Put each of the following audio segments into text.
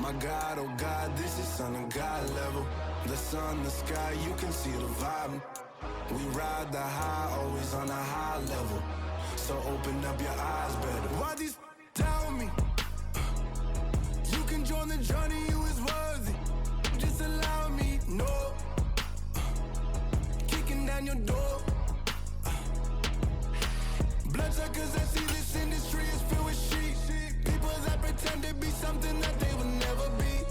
My God, oh God, this is son of God level. The sun, the sky, you can see the vibe. We ride the high, always on a high level. So open up your eyes better. Why these tell me? You can join the journey, you is worthy. Just allow me, no. Kicking down your door. Bloodsuckers that see this industry is filled with sheep. People that pretend to be something that they will never be.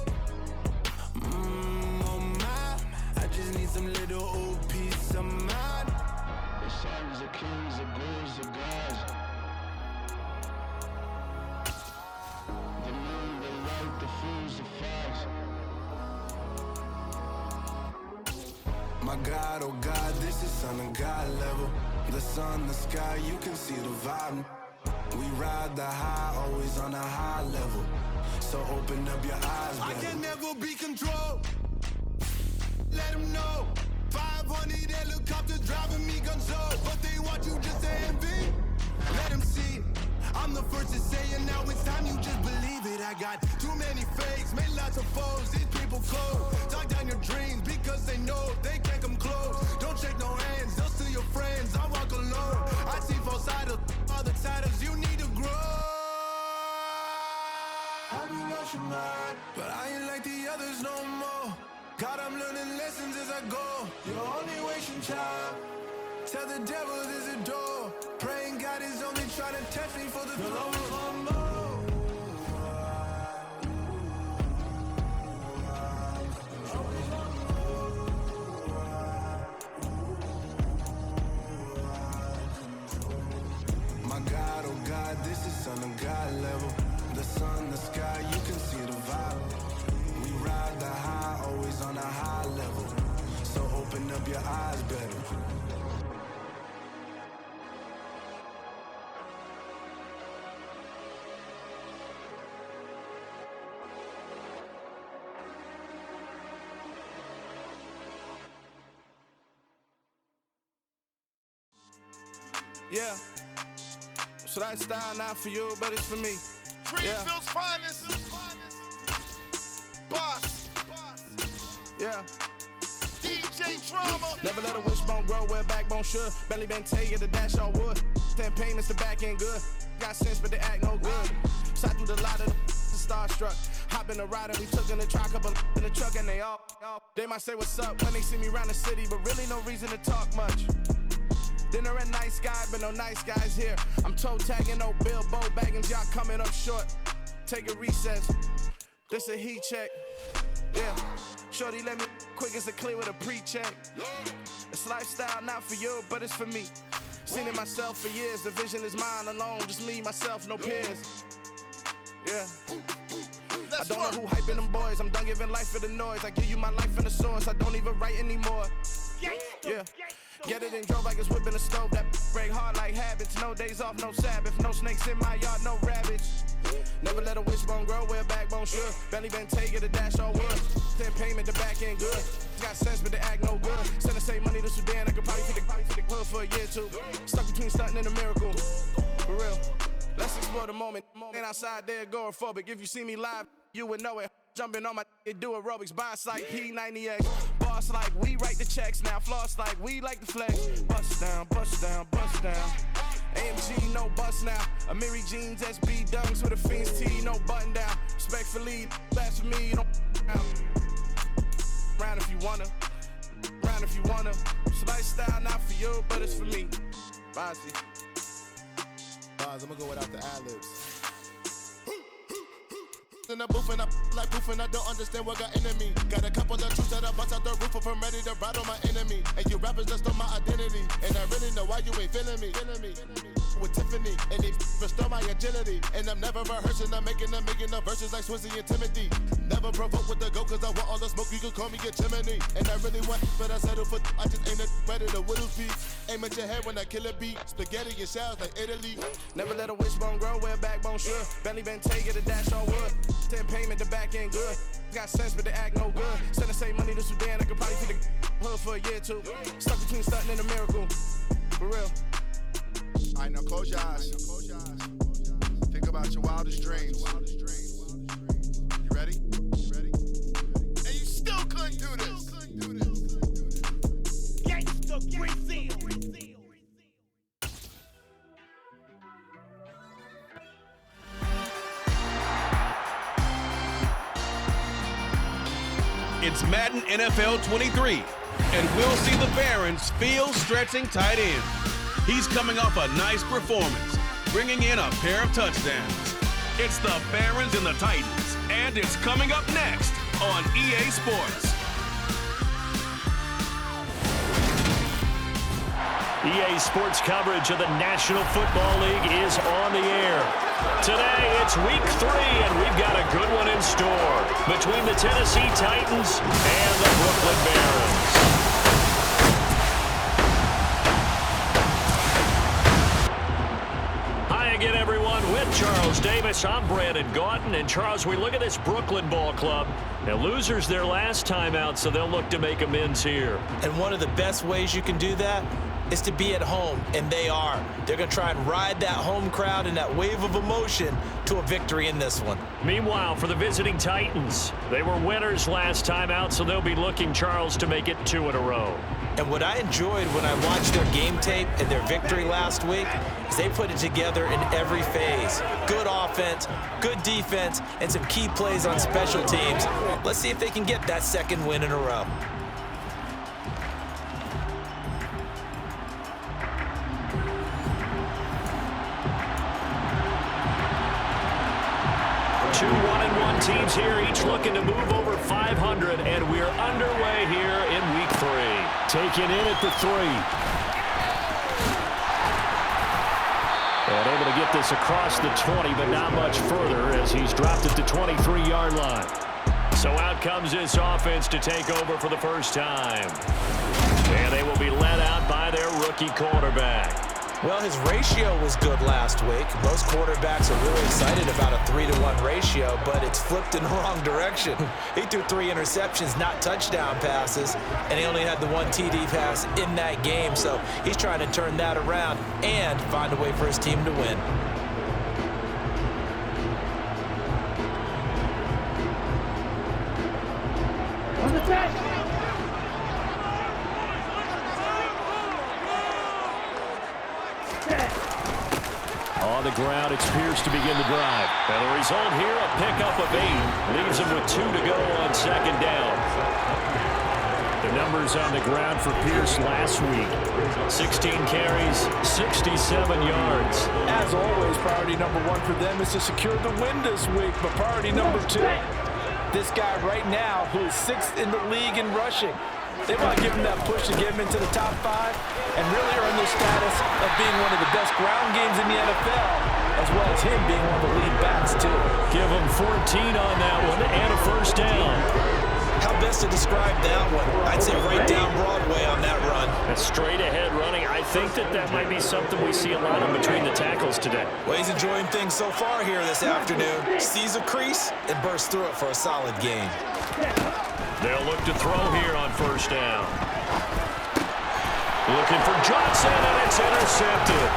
Oh my, I just need some little old peace of mind. The sons of kings, the ghouls, the gods. The moon, the light, the fools, the facts. My God, oh God, this is son of God level. The sun, the sky, you can see the vibe. We ride the high, always on a high level. So open up your eyes better. I can never be controlled. Let them know. 500 helicopters driving me gonzo. But they want you just to envy. Let them see it. I'm the first to say it, now it's time you just believe it. I got too many fakes, made lots of foes. These people cold. Talk down your dreams because they know they can't come close. Don't shake no hands, they'll steal your friends. I walk alone. I see false idols, all the titles. You need to grow. Have you lost your mind? But I ain't like the others no more. God, I'm learning lessons as I go. You're only wasting time. Tell the devil there's a door. Praying God is only trying to test me for the throne. My God, oh God, this is son of God level. The sun, the sky, you can see the vibe. We ride the high, always on a high level. So open up your eyes better. Yeah, so that style not for you, but it's for me. Greenfield's finest. Boss. Yeah. DJ Drama. Never let a wishbone grow where a backbone should. Belly been take it, the dash all wood. 10 payments, the back end good. Got sense, but they act no good. Shot through the lot of the starstruck. Hop in the ride and we took in the truck, couple in the truck, and they all. They might say what's up when they see me round the city, but really no reason to talk much. Dinner at Nice Guy, but no nice guys here. I'm toe tagging, no Bilbo Baggins, y'all coming up short. Take a recess, this a heat check. Yeah, shorty let me quick as a clear with a pre-check. It's lifestyle not for you, but it's for me. Seen it myself for years, the vision is mine alone. Just me, myself, no peers. Yeah. I don't know who hyping them boys, I'm done giving life for the noise. I give you my life in the source, I don't even write anymore. Yeah. Get it and drove like it's whipping a stove. That break hard like habits. No days off, no Sabbath. No snakes in my yard, no rabbits. Never let a wishbone grow where a backbone should. Belly been take it, the dash all wood. 10 payment, the back end good. Got sense, but they act no good. Send the same money to Sudan, I could probably feed the club for a year or two. Stuck between stunting and a miracle. For real. Let's explore the moment. Ain't outside there agoraphobic. If you see me live, you would know it. Jumping on my do aerobics, boss like P90X. Boss like we write the checks now. Floss like we like the flex. Bust down, bust down, bust down. AMG, no bust now. Amiri jeans, SB dunks with a Fiends T, no button down. Respectfully, blasphemy, you don't round if you wanna. Round if you wanna. So lifestyle not for you, but it's for me. Bossy. Bars, I'ma go without the ad-libs. In the booth and I like proof and I don't understand what got into me. Got a couple of troops that I bust out the roof if I'm ready to ride on my enemy. And you rappers just stole my identity, and I really know why you ain't feeling me. With Tiffany, and they restore my agility. And I'm never rehearsing, I'm making $1 million verses like Swizzy and Timothy. Never provoke with the go, cause I want all the smoke, you can call me a chimney. And I really want, but I settle for I just ain't ready to whittle beef. Aim at your head when I kill a beat. Spaghetti and shells like Italy. Never let a wishbone grow where a backbone should. Belly been take it, the dash all wood. 10 payment, the back end good. Got sense, but they act no good. Send the same money to Sudan, I could probably feed the hood for a year or two. Stuck between stunting and a miracle. For real. Alright, now close your eyes. Think about your wildest dreams. You ready? It's Madden NFL 23, and we'll see the Barons field-stretching tight end. He's coming off a nice performance, bringing in a pair of touchdowns. It's the Barons and the Titans, and it's coming up next on EA Sports. EA Sports coverage of the National Football League is on the air. Today, it's week 3, and we've got a good one in store between the Tennessee Titans and the Brooklyn Barons. Hi again, everyone. With Charles Davis, I'm Brandon Gauton. And Charles, we look at this Brooklyn ball club. Now, losers their last time out, so they'll look to make amends here. And one of the best ways you can do that is to be at home, and they are. They're going to try and ride that home crowd and that wave of emotion to a victory in this one. Meanwhile, for the visiting Titans, they were winners last time out, so they'll be looking, Charles, to make it 2 in a row. And what I enjoyed when I watched their game tape and their victory last week is they put it together in every phase. Good offense, good defense, and some key plays on special teams. Let's see if they can get that second win in a row. Two 1-1 teams here, each looking to move over 500, and we're underway here in week 3. Taken in at the 3. And able to get this across the 20, but not much further as he's dropped at the 23-yard line. So out comes this offense to take over for the first time. And they will be led out by their rookie quarterback. Well, his ratio was good last week. Most quarterbacks are really excited about a 3-to-1 ratio, but it's flipped in the wrong direction. He threw 3 interceptions, not touchdown passes, and he only had the 1 TD pass in that game. So he's trying to turn that around and find a way for his team to win. On the track. On the ground, it's Pierce to begin the drive. And the result here, a pickup of 8. Leaves him with 2 to go on second down. The numbers on the ground for Pierce last week. 16 carries, 67 yards. As always, priority number 1 for them is to secure the win this week. But priority number 2, this guy right now who is 6th in the league in rushing. They want to give him that push to get him into the top 5 and really earn their status of being one of the best ground games in the NFL, as well as him being one of the lead backs, too. Give him 14 on that one and a first down. How best to describe that one? I'd say right down Broadway on that run. A straight ahead running. I think that might be something we see a lot of between the tackles today. Well, he's enjoying things so far here this afternoon. Sees a crease and bursts through it for a solid gain. They'll look to throw here on first down. Looking for Johnson, and it's intercepted.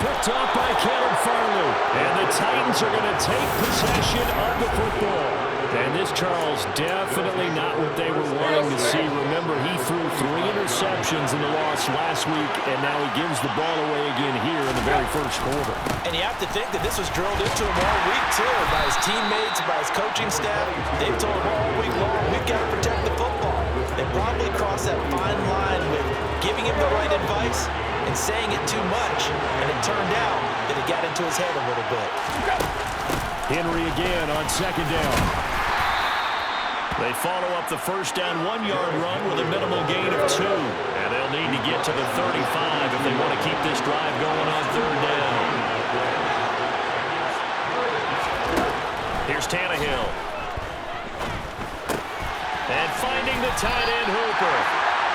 Picked off by Kevin Farley. And the Titans are going to take possession of the football. And this, Charles, definitely not what they were wanting to see. Remember, he threw 3 interceptions in the loss last week, and now he gives the ball away again here in the very first quarter. And you have to think that this was drilled into him all week, too, by his teammates, by his coaching staff. They've told him all week long, we've got to protect the football. They probably crossed that fine line with giving him the right advice and saying it too much, and it turned out that it got into his head a little bit. Henry again on second down. They follow up the first down 1-yard run with a minimal gain of 2. And they'll need to get to the 35 if they want to keep this drive going on third down. Here's Tannehill. And finding the tight end Hooper.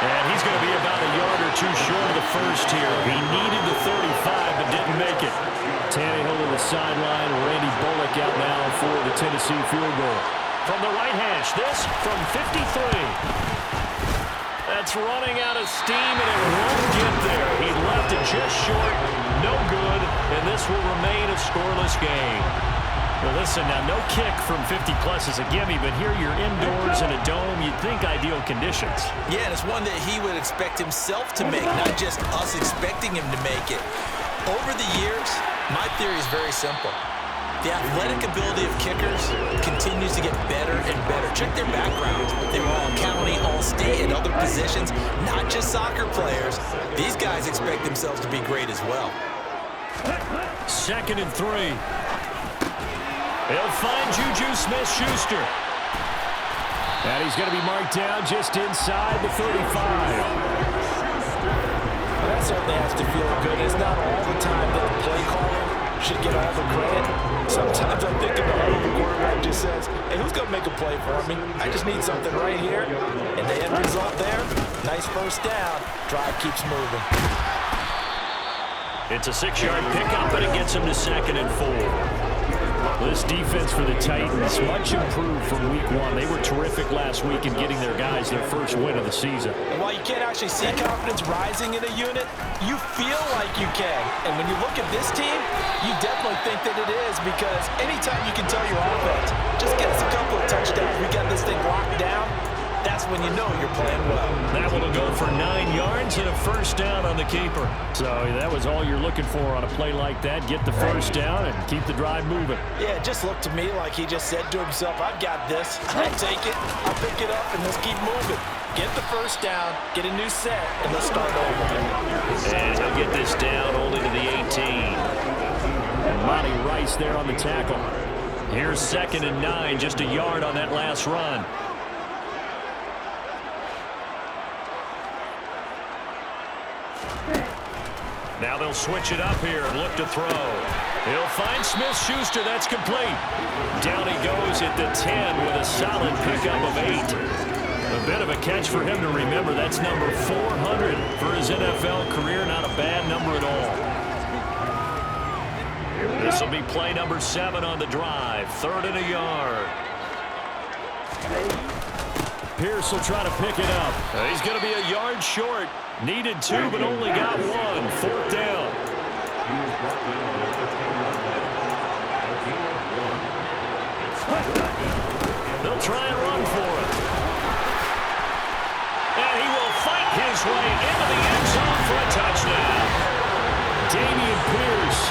And he's going to be about a yard or 2 short of the first here. He needed the 35 but didn't make it. Tannehill to the sideline. Randy Bullock out now for the Tennessee field goal. From the right hash, this from 53. That's running out of steam, and it won't get there. He left it just short, no good, and this will remain a scoreless game. Well, listen, now no kick from 50-plus is a gimme, but here you're indoors in a dome. You'd think ideal conditions. Yeah, and it's one that he would expect himself to make, not just us expecting him to make it. Over the years, my theory is very simple. The athletic ability of kickers continues to get better and better. Check their backgrounds. They were all county, all state, and other positions, not just soccer players. These guys expect themselves to be great as well. 2nd and 3. He'll find Juju Smith-Schuster. And he's going to be marked down just inside the 35. That certainly has to feel good. It's not all the time that the play caller should get all the credit. Sometimes I'm thinking about the quarterback just says, hey, who's going to make a play for me? I just need something right here. And the end result there, nice first down. Drive keeps moving. It's a 6-yard pickup, and it gets him to 2nd and 4. This defense for the Titans, much improved from week 1. They were terrific last week in getting their guys their first win of the season. And while you can't actually see confidence rising in a unit, you feel like you can. And when you look at this team, you definitely think that it is, because anytime you can tell your offense, just get us a couple of touchdowns, we got this thing locked down, that's when you know you're playing well. That one will go for 9 yards and a first down on the keeper. So that was all you're looking for on a play like that. Get the first down and keep the drive moving. Yeah, it just looked to me like he just said to himself, I've got this. I'll take it, I'll pick it up, and let's keep moving. Get the first down, get a new set, and let's start over. And he'll get this down only to the 18. And Monty Rice there on the tackle. Here's 2nd and 9, just a yard on that last run. Now they'll switch it up here and look to throw. He'll find Smith-Schuster. That's complete. Down he goes at the 10 with a solid pickup of 8. A bit of a catch for him to remember. That's number 400 for his NFL career. Not a bad number at all. This will be play number 7 on the drive. 3rd and a yard. Pierce will try to pick it up. He's going to be a yard short. Needed 2, but only got 1. 4th down. They'll try and run for it. And he will fight his way into the end zone for a touchdown. Dameon Pierce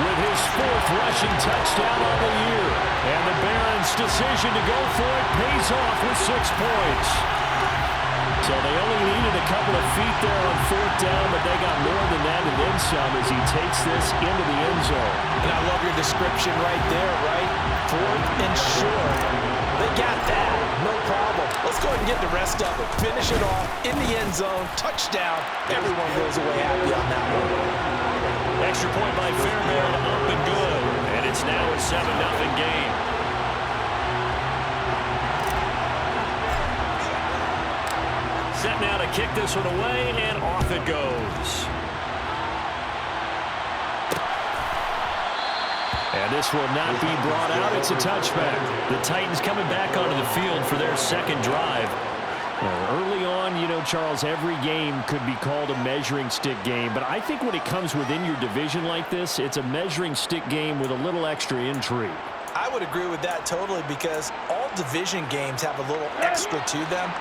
with his 4th rushing touchdown on the year. And the Barons' decision to go for it pays off with 6 points. So they only needed a couple of feet there on 4th down, but they got more than that and then some as he takes this into the end zone. And I love your description right there, right? 4th and short. They got that. No problem. Let's go ahead and get the rest of it. Finish it off in the end zone. Touchdown. Everyone goes away happy on that one. Extra point by Fairbairn, up and good. And it's now a 7-0 game. Set now to kick this one away, and off it goes. And this will not be brought out. It's a touchback. The Titans coming back onto the field for their 2nd drive. Well, early on, you know, Charles, every game could be called a measuring stick game. But I think when it comes within your division like this, it's a measuring stick game with a little extra intrigue. I would agree with that totally, because all division games have a little extra to them.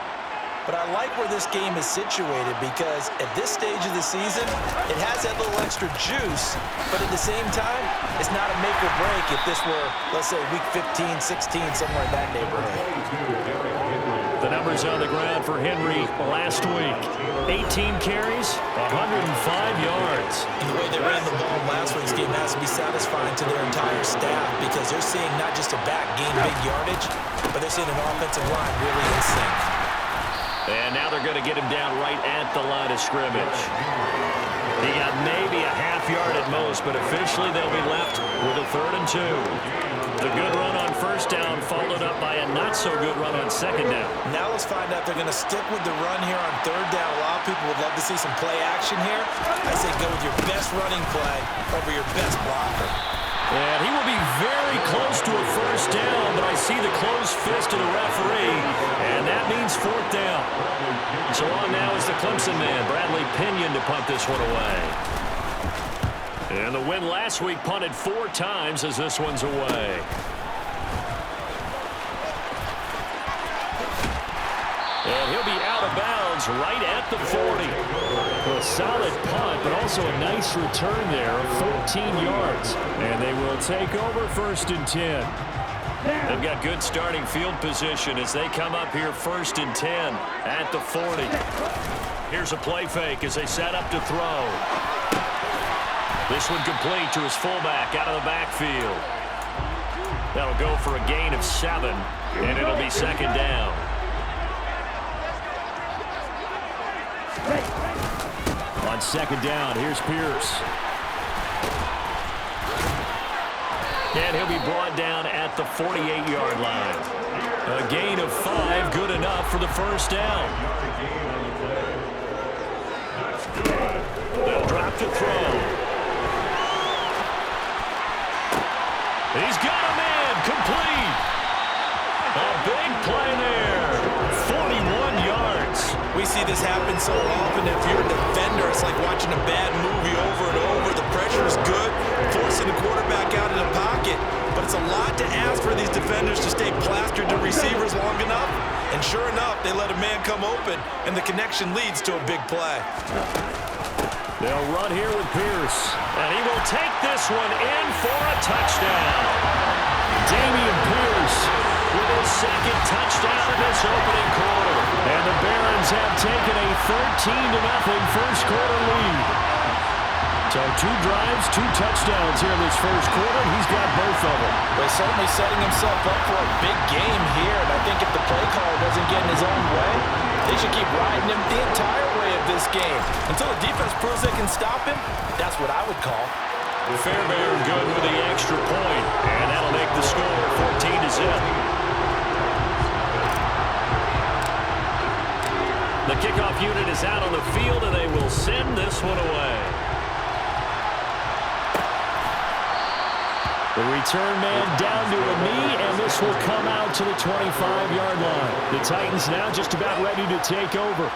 But I like where this game is situated, because at this stage of the season, it has that little extra juice, but at the same time, it's not a make or break if this were, let's say, week 15, 16, somewhere in that neighborhood. The numbers on the ground for Henry last week. 18 carries, 105 yards. And the way they ran the ball last week's game has to be satisfying to their entire staff, because they're seeing not just a back gain big yardage, but they're seeing an offensive line really in sync. And now they're going to get him down right at the line of scrimmage. He got maybe a half yard at most, but officially they'll be left with a 3rd and 2. The good run on 1st down followed up by a not-so-good run on 2nd down. Now let's find out if they're going to stick with the run here on 3rd down. A lot of people would love to see some play action here. I say go with your best running play over your best blocker. And he will be very close to a 1st down, but I see the closed fist of the referee, and that means 4th down. So on now is the Clemson man, Bradley Pinion, to punt this one away. And the win last week punted 4 times as this one's away. And he'll be out of bounds right at the 40. So a solid punt, but also a nice return there of 14 yards. And they will take over 1st and 10. They've got good starting field position as they come up here 1st and 10 at the 40. Here's a play fake as they set up to throw. This one complete to his fullback out of the backfield. That'll go for a gain of 7, and it'll be 2nd down. On 2nd down, here's Pierce. And he'll be brought down at the 48-yard line. A gain of 5, good enough for the 1st down. They'll drop to throw. He's got a man, complete. A big play there, 41 yards. We see this happen so often. If you're a defender, it's like watching a bad movie over and over. The pressure is good, forcing the quarterback out of the pocket. But it's a lot to ask for these defenders to stay plastered to receivers long enough. And sure enough, they let a man come open, and the connection leads to a big play. They'll run here with Pierce. And he will take this one in for a touchdown. Dameon Pierce with his 2nd touchdown of this opening quarter. And the Barons have taken a 13-0 first quarter lead. So 2 drives, 2 touchdowns here in this first quarter. He's got both of them. Well, he's certainly setting himself up for a big game here. And I think if the play caller doesn't get in his own way, they should keep riding him the entire way of this game. Until the defense proves they can stop him, that's what I would call. Fairbairn good with the extra point. And that'll make the score 14-0. The kickoff unit is out on the field, and they will send this one away. The return man down to a knee, and this will come out to the 25-yard line. The Titans now just about ready to take over.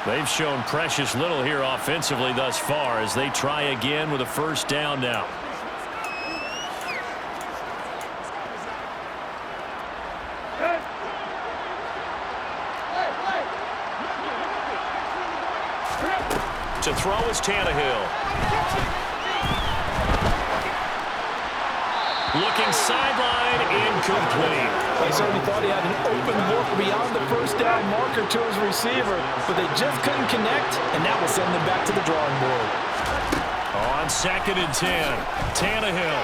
They've shown precious little here offensively thus far as they try again with a 1st down now. To throw is Tannehill. Looking sideline, incomplete. They certainly thought he had an open look beyond the 1st down marker to his receiver, but they just couldn't connect, and that will send them back to the drawing board. On 2nd and 10, Tannehill.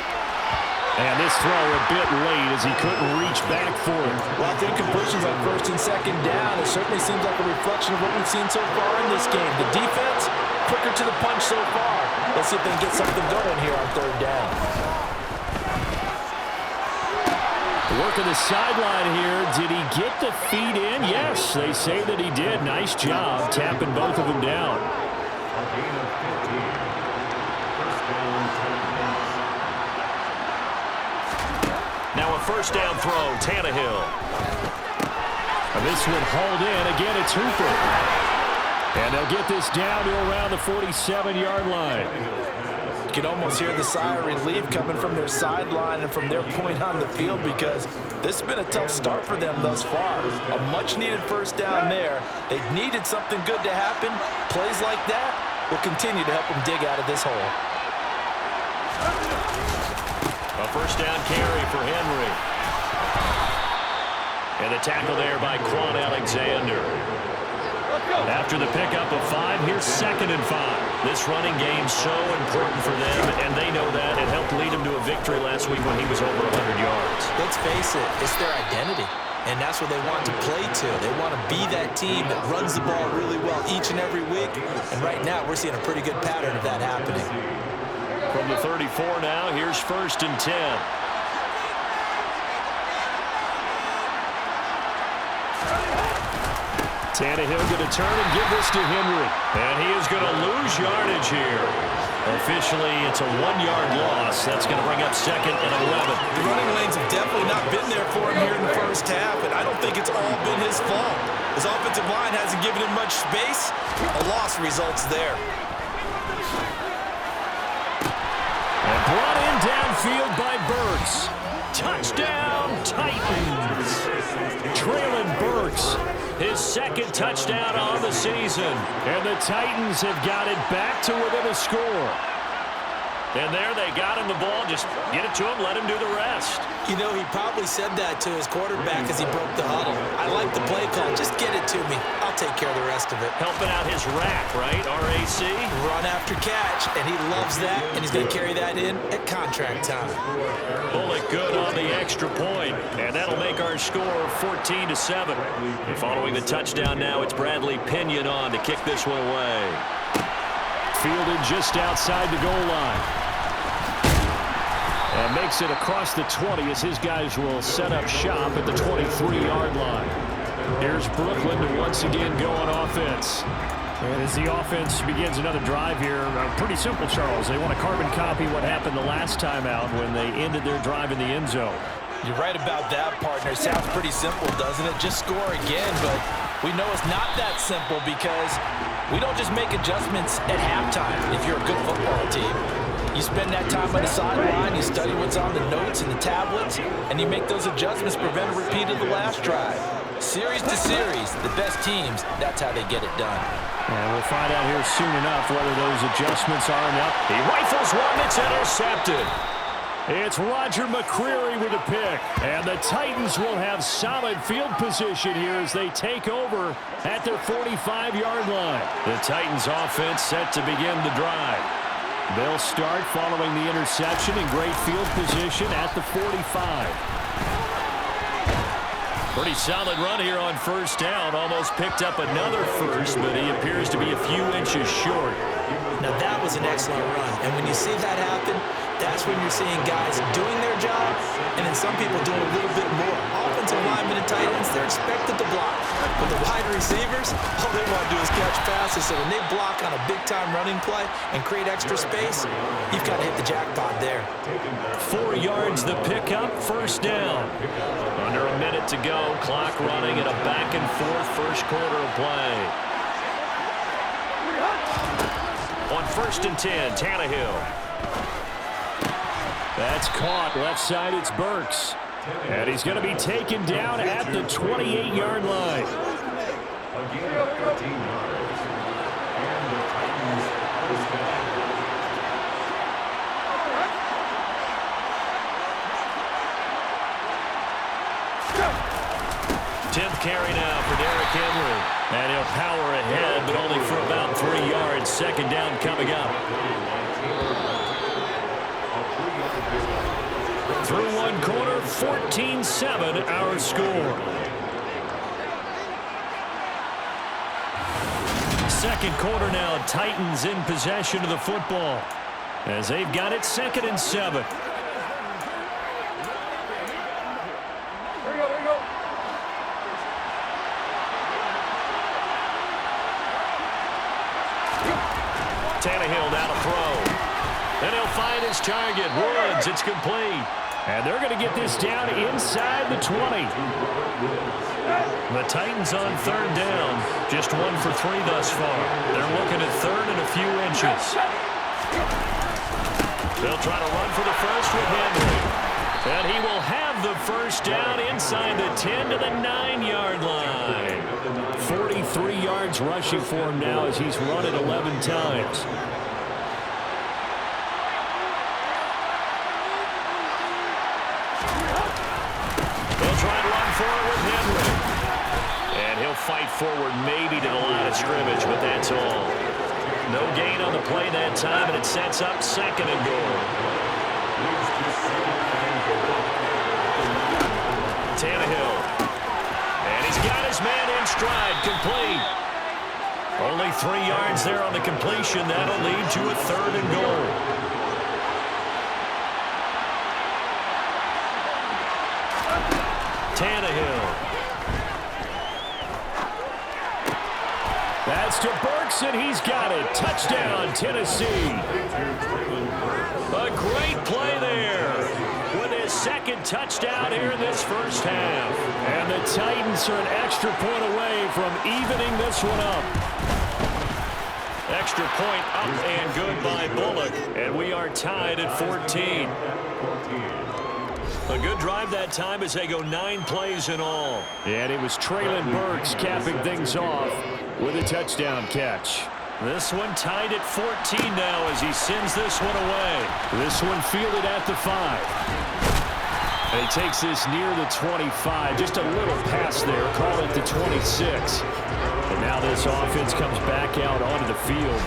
And this throw a bit late as he couldn't reach back for it. Well, I think completions on 1st and 2nd down, it certainly seems like a reflection of what we've seen so far in this game. The defense, quicker to the punch so far. Let's see if they can get something going here on 3rd down. Working the sideline here. Did he get the feet in? Yes, they say that he did. Nice job tapping both of them down. Now a 1st down throw, Tannehill. And this one hauled in. Again, it's Hooper. And they'll get this down to around the 47-yard line. You can almost hear the sigh of relief coming from their sideline and from their point on the field because this has been a tough start for them thus far. A much-needed 1st down there. They needed something good to happen. Plays like that will continue to help them dig out of this hole. A 1st down carry for Henry. And the tackle there by Quan Alexander. After the pickup of 5, here's 2nd and 5. This running game so important for them, and they know that. It helped lead them to a victory last week when he was over 100 yards. Let's face it, it's their identity, and that's what they want to play to. They want to be that team that runs the ball really well each and every week, and right now we're seeing a pretty good pattern of that happening. From the 34 now, here's 1st and 10. Tannehill going to turn and give this to Henry. And he is going to lose yardage here. Officially, it's a 1-yard loss. That's going to bring up 2nd and 11. The running lanes have definitely not been there for him here in the 1st half, and I don't think it's all been his fault. His offensive line hasn't given him much space. A loss results there. And brought in downfield by Burks. Touchdown, Titans. Traylon Burks His second touchdown on the season. And the Titans have got it back to within a score. And there they got him the ball. Just get it to him, let him do the rest. You know, he probably said that to his quarterback as he broke the huddle. I like the play call. Just get it to me. I'll take care of the rest of it. Helping out his rack, right? RAC? Run after catch, and he loves that, and he's going to carry that in at contract time. Bullock good on the extra point, and that'll make our score 14-7. And following the touchdown now, it's Bradley Pinion on to kick this one away. Fielded just outside the goal line. And makes it across the 20 as his guys will set up shop at the 23-yard line. Here's Brooklyn to once again go on offense. And as the offense begins another drive here, pretty simple, Charles. They want to carbon copy what happened the last time out when they ended their drive in the end zone. You're right about that, partner. Sounds pretty simple, doesn't it? Just score again, but we know it's not that simple because we don't just make adjustments at halftime if you're a good football team. You spend that time on the sideline, you study what's on the notes and the tablets, and you make those adjustments to prevent a repeat of the last drive. Series to series, the best teams, that's how they get it done. And we'll find out here soon enough whether those adjustments are enough. He rifles one that's intercepted. It's Roger McCreary with a pick. And the Titans will have solid field position here as they take over at their 45-yard line. The Titans offense set to begin the drive. They'll start following the interception in great field position at the 45. Pretty solid run here on first down. Almost picked up another first, but he appears to be a few inches short. Now that was an excellent run, and when you see that happen, that's when you're seeing guys doing their job, and then some people doing a little bit more. Offensive linemen and tight ends, they're expected to block. But the wide receivers, all they want to do is catch passes, so when they block on a big-time running play and create extra space, you've got to hit the jackpot there. 4 yards the pickup, first down. Under a minute to go, clock running at a back-and-forth first quarter of play. On 1st and 10, Tannehill. That's caught. Left side, it's Burks. And he's going to be taken down at the 28-yard line. Tenth carry now for Derrick Henry. And he'll power ahead, but only for about 3 yards. Second down coming up. Through one quarter, 14-7 our score. Second quarter now, Titans in possession of the football as they've got it 2nd and 7. Tannehill now to throw. And he'll find his target. Woods, it's complete. And they're going to get this down inside the 20. The Titans on 3rd down. Just 1 for 3 thus far. They're looking at 3rd and a few inches. They'll try to run for the first with Henry. And he will have the first down inside the 10 to the 9-yard line. 43 yards rushing for him now as he's run it 11 times. Fight forward maybe to the line of scrimmage, but that's all. No gain on the play that time, and it sets up 2nd and goal. Tannehill. And he's got his man in stride, complete. Only 3 yards there on the completion. That'll lead to a 3rd and goal. Tannehill. That's to Burks, and he's got it. Touchdown, Tennessee. A great play there with his 2nd touchdown here in this first half. And the Titans are an extra point away from evening this one up. Extra point up and good by Bullock. And we are tied at 14. A good drive that time as they go 9 plays in all. And it was Traylon Burks capping things off with a touchdown catch. This one tied at 14 now as he sends this one away. This one fielded at the 5. And he takes this near the 25. Just a little pass there. Call it the 26. And now this offense comes back out onto the field.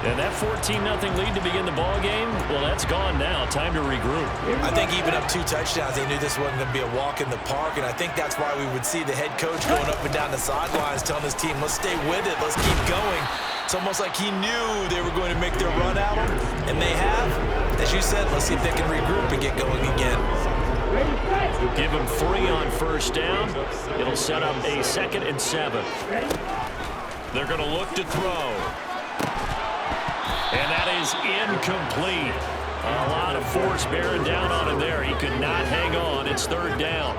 And that 14-0 lead to begin the ball game, well, that's gone now. Time to regroup. I think even up 2 touchdowns, they knew this wasn't going to be a walk in the park, and I think that's why we would see the head coach going up and down the sidelines telling his team, let's stay with it, let's keep going. It's almost like he knew they were going to make their run at him, and they have. As you said, let's see if they can regroup and get going again. Give him 3 on first down. It'll set up a 2nd and 7. They're going to look to throw. And that is incomplete. A lot of force bearing down on him there. He could not hang on. It's 3rd down.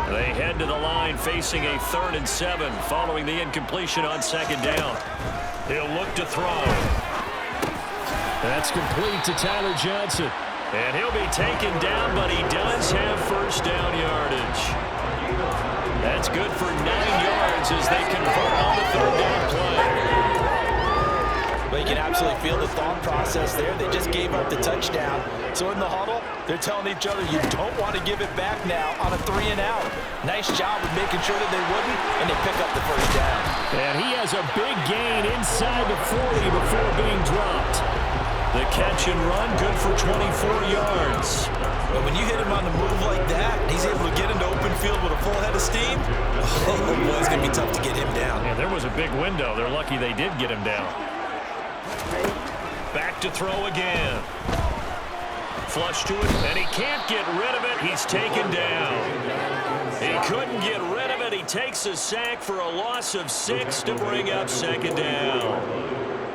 They head to the line facing a 3rd and 7 following the incompletion on 2nd down. He'll look to throw. That's complete to Tyler Johnson. And he'll be taken down, but he does have first down yardage. That's good for 9 yards as they convert on the 3rd down play. But you can absolutely feel the thought process there. They just gave up the touchdown. So in the huddle, they're telling each other, you don't want to give it back now on a 3 and out. Nice job of making sure that they wouldn't, and they pick up the first down. And he has a big gain inside the 40 before being dropped. The catch and run, good for 24 yards. But when you hit him on the move like that, and he's able to get into open field with a full head of steam, oh boy, it's going to be tough to get him down. Yeah, there was a big window. They're lucky they did get him down. Back to throw again. Flush to it, and he can't get rid of it. He's taken down. He couldn't get rid of it. He takes a sack for a loss of 6 to bring up 2nd down.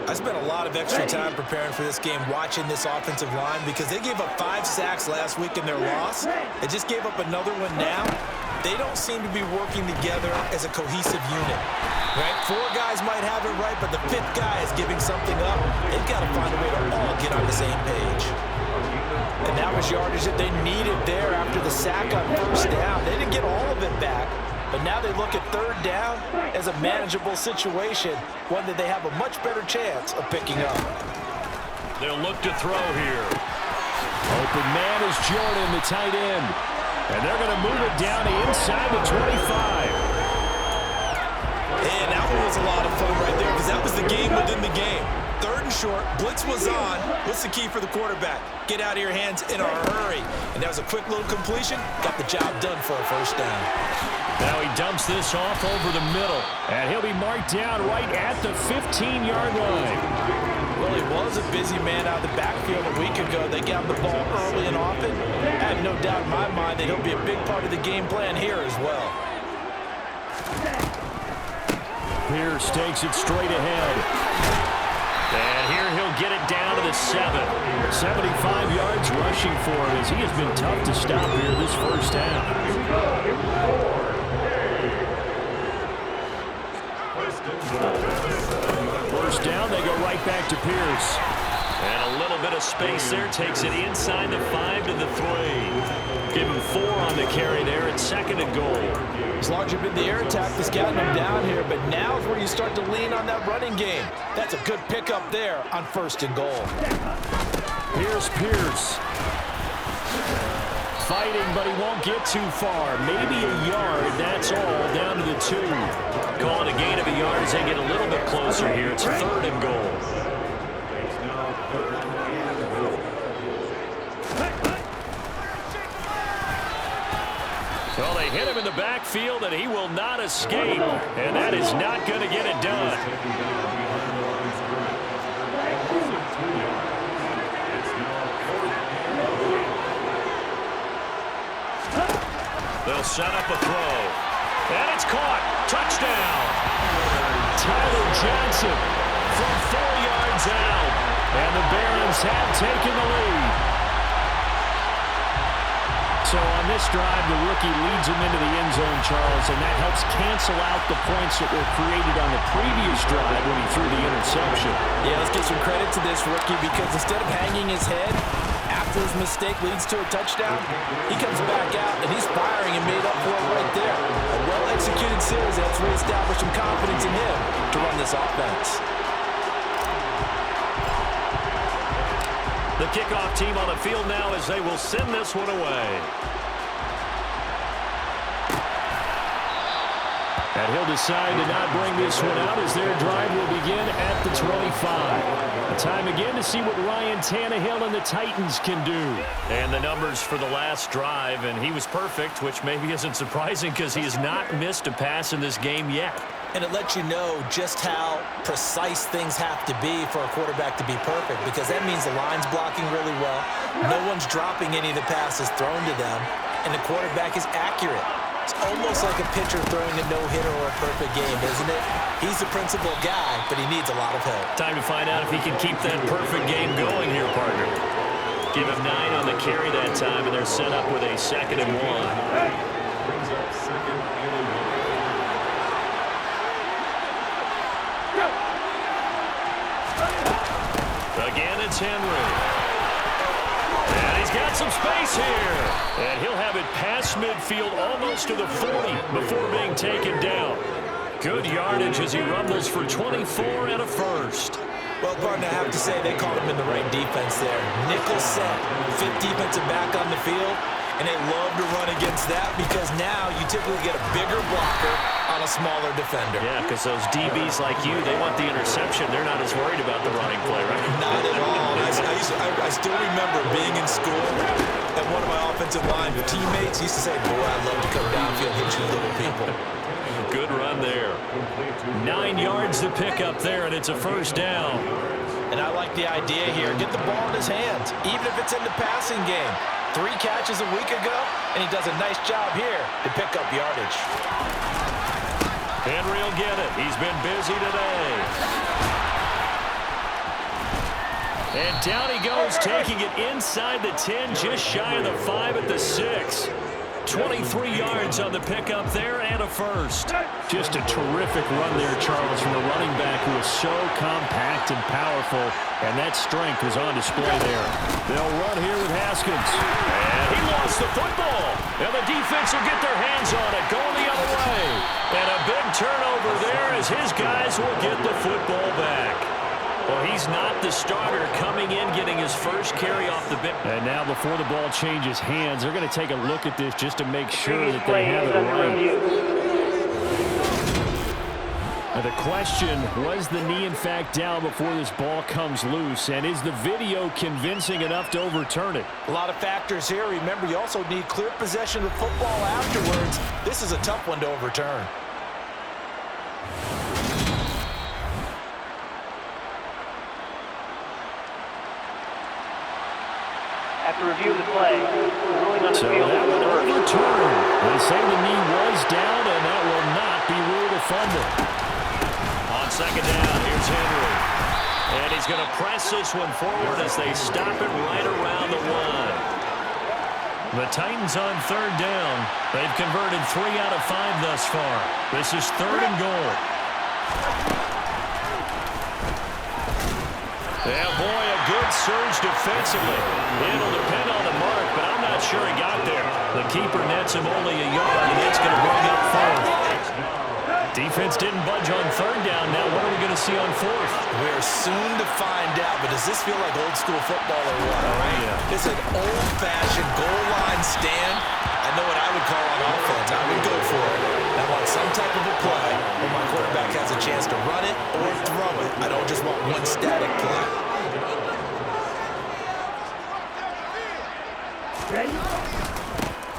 I spent a lot of extra time preparing for this game watching this offensive line because they gave up 5 sacks last week in their loss. They just gave up another one now. They don't seem to be working together as a cohesive unit. Right? 4 guys might have it right, but the 5th guy is giving something up. They've got to find a way to all get on the same page. And that was yardage that they needed there after the sack on first down. They didn't get all of it back, but now they look at 3rd down as a manageable situation, one that they have a much better chance of picking up. They'll look to throw here. Open man is Jordan, the tight end. And they're going to move it down to inside the 25. And that one was a lot of fun right there because that was the game within the game. 3rd and short, blitz was on. What's the key for the quarterback? Get out of your hands in a hurry. And that was a quick little completion. Got the job done for a first down. Now he dumps this off over the middle. And he'll be marked down right at the 15-yard line. Well, he was a busy man out of the backfield a week ago. They got him the ball early and often. I have no doubt in my mind that he'll be a big part of the game plan here as well. Pierce takes it straight ahead. And here he'll get it down to the 7. 75 yards rushing for him as he has been tough to stop here this first half. First down, they go right back to Pierce. And a little bit of space there, takes it inside the 5 to the 3. Give him 4 on the carry there at 2nd and goal. It's largely been the air attack that's gotten him down here, but now is where you start to lean on that running game. That's a good pickup there on 1st and goal. Here's Pierce. Fighting, but he won't get too far. Maybe a yard, that's all, down to the 2. Call it a gain of a yard as they get a little bit closer here. It's 3rd and goal. Well, they hit him in the backfield, and he will not escape. And that is not going to get it done. They'll set up a throw. And it's caught. Touchdown. Tyler Johnson from 4 yards out. And the Barons have taken the lead. So on this drive, the rookie leads him into the end zone, Charles, and that helps cancel out the points that were created on the previous drive when he threw the interception. Yeah, let's give some credit to this rookie because instead of hanging his head after his mistake leads to a touchdown, he comes back out and he's firing and made up for it right there. A well-executed series that's reestablished some confidence in him to run this offense. The kickoff team on the field now as they will send this one away. And he'll decide to not bring this one out as their drive will begin at the 25. Time again to see what Ryan Tannehill and the Titans can do. And the numbers for the last drive, and he was perfect, which maybe isn't surprising because he has not missed a pass in this game yet. And it lets you know just how precise things have to be for a quarterback to be perfect because that means the line's blocking really well, no one's dropping any of the passes thrown to them, and the quarterback is accurate. It's almost like a pitcher throwing a no-hitter or a perfect game, isn't it? He's the principal guy, but he needs a lot of help. Time to find out if he can keep that perfect game going here, partner. Give him 9 on the carry that time, and they're set up with a 2nd and 1. Brings up 2nd and 1. Again, it's Henry. And he's got some space here. And he'll have it past midfield almost to the 40 before being taken down. Good yardage as he rumbles for 24 and a first. Well, partner, I have to say they caught him in the right defense there. Nickel set, 5th defensive back on the field, and they love to run against that because now you typically get a bigger blocker on a smaller defender. Yeah, because those DBs like you, they want the interception. They're not as worried about the running play, right? Not at all. I still remember being in school, and one of my offensive line teammates used to say, boy, I'd love to come downfield and hit you little people. Good run there. 9 yards to pick up there, and it's a first down. And I like the idea here. Get the ball in his hands, even if it's in the passing game. 3 catches a week ago, and he does a nice job here to pick up yardage. Henry will get it. He's been busy today. And down he goes, taking it inside the 10, just shy of the 5 at the 6. 23 yards on the pickup there and a first. Just a terrific run there, Charles, from the running back who is so compact and powerful, and that strength was on display there. They'll run here with Haskins. And he lost the football. And the defense will get their hands on it, going the other way. And a big turnover there as his guys will get the football back. Well, he's not the starter coming in, getting his first carry off the bench. And now before the ball changes hands, they're going to take a look at this just to make sure that they have it right. Now the question, was the knee in fact down before this ball comes loose? And is the video convincing enough to overturn it? A lot of factors here. Remember, you also need clear possession of football afterwards. This is a tough one to overturn. After review of the play, ruling on the so field. That would overturn. They say the knee was down, and that will not be ruled a fumble. On 2nd down, here's Henry. And he's going to press this one forward as they stop it right around the 1. The Titans on 3rd down. They've converted 3 out of 5 thus far. This is 3rd and goal. Yeah, boy, a good surge defensively. It'll depend on the mark, but I'm not sure he got there. The keeper nets him only a yard, and that's going to bring up 4th. Defense didn't budge on 3rd down. Now what are we going to see on 4th? We're soon to find out, but does this feel like old school football or what? Right? Yeah. It's an old-fashioned goal line stand. I know what I would call on offense. I would go for it. I want some type of a play where my quarterback has a chance to run it or throw it. I don't just want one static play.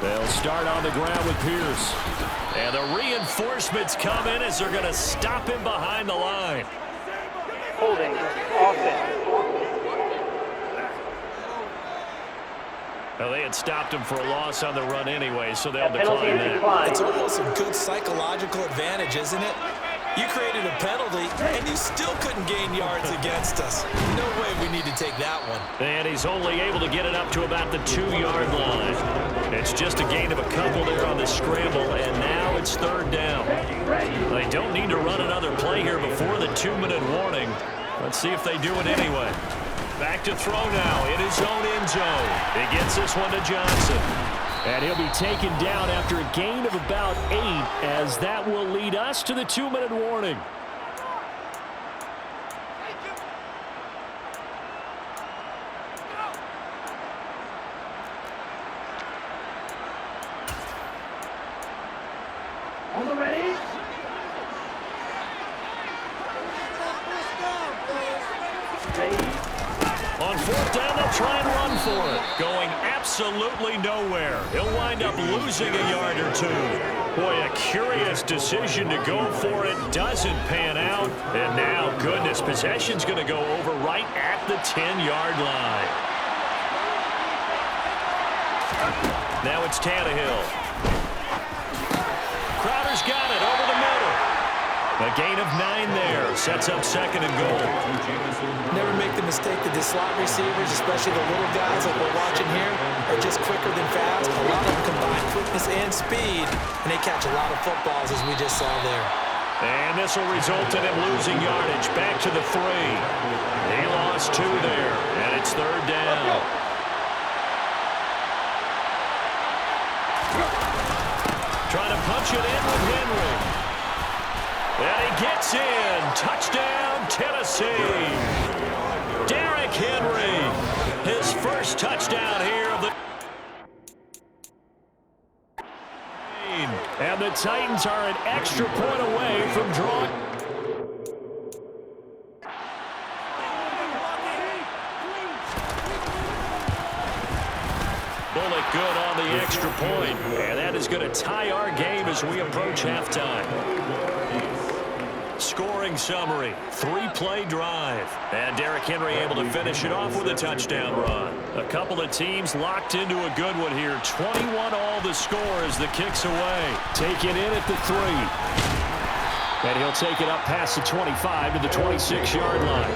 They'll start on the ground with Pierce. And the reinforcements come in as they're going to stop him behind the line. Holding offense. Well, they had stopped him for a loss on the run anyway, so they'll decline that. It's almost a good psychological advantage, isn't it? You created a penalty, and you still couldn't gain yards against us. No way we need to take that one. And he's only able to get it up to about the 2-yard line. It's just a gain of a couple there on the scramble, and now it's third down. They don't need to run another play here before the 2-minute warning. Let's see if they do it anyway. Back to throw now in his own end zone. He gets this one to Johnson. And he'll be taken down after a gain of about 8, as that will lead us to the 2-minute warning. On the ready? On fourth down, they'll try and run for it. Going absolutely nowhere. He'll wind up losing a yard or 2. Boy, a curious decision to go for it. Doesn't pan out. And now, goodness, possession's going to go over right at the 10-yard line. Now it's Tannehill. Crowder's got it over the middle. A gain of 9 there. Sets up second and goal. Never make the mistake that the slot receivers, especially the little guys like we're watching here, are just quicker than fast. A lot of them combine quickness and speed, and they catch a lot of footballs, as we just saw there. And this will result in him losing yardage. Back to the 3. He lost 2 there, and it's third down. Trying to punch it in with Henry. And he gets in. Touchdown, Tennessee. Derrick Henry, his first touchdown here of the... And the Titans are an extra point away from drawing... Bullock good on the extra point. And that is going to tie our game as we approach halftime. Scoring summary, 3-play drive. And Derrick Henry able to finish it off with a touchdown run. A couple of teams locked into a good one here. 21 all the score as the kick's away. Taken in at the 3. And he'll take it up past the 25 to the 26-yard line.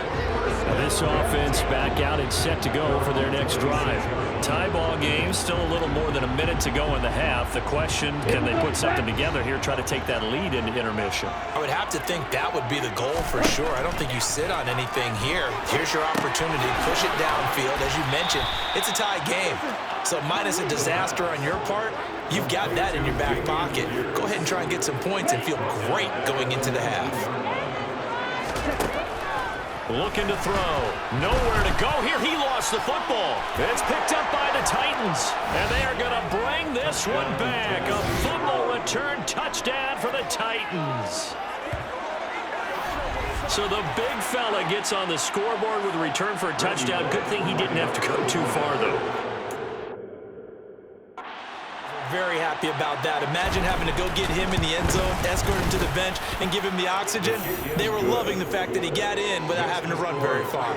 Now this offense back out and set to go for their next drive. Tie ball game, still a little more than a minute to go in the half. The question, can they put something together here, try to take that lead into intermission? I would have to think that would be the goal for sure. I don't think you sit on anything here. Here's your opportunity. Push it downfield. As you mentioned, it's a tie game. So minus a disaster on your part, you've got that in your back pocket. Go ahead and try and get some points and feel great going into the half. Looking to throw. Nowhere to go here. He lost the football. It's picked up by the Titans. And they are going to bring this one back. A fumble return touchdown for the Titans. So the big fella gets on the scoreboard with a return for a touchdown. Good thing he didn't have to go too far, though. Very happy about that. Imagine having to go get him in the end zone, escort him to the bench, and give him the oxygen. They were loving the fact that he got in without having to run very far.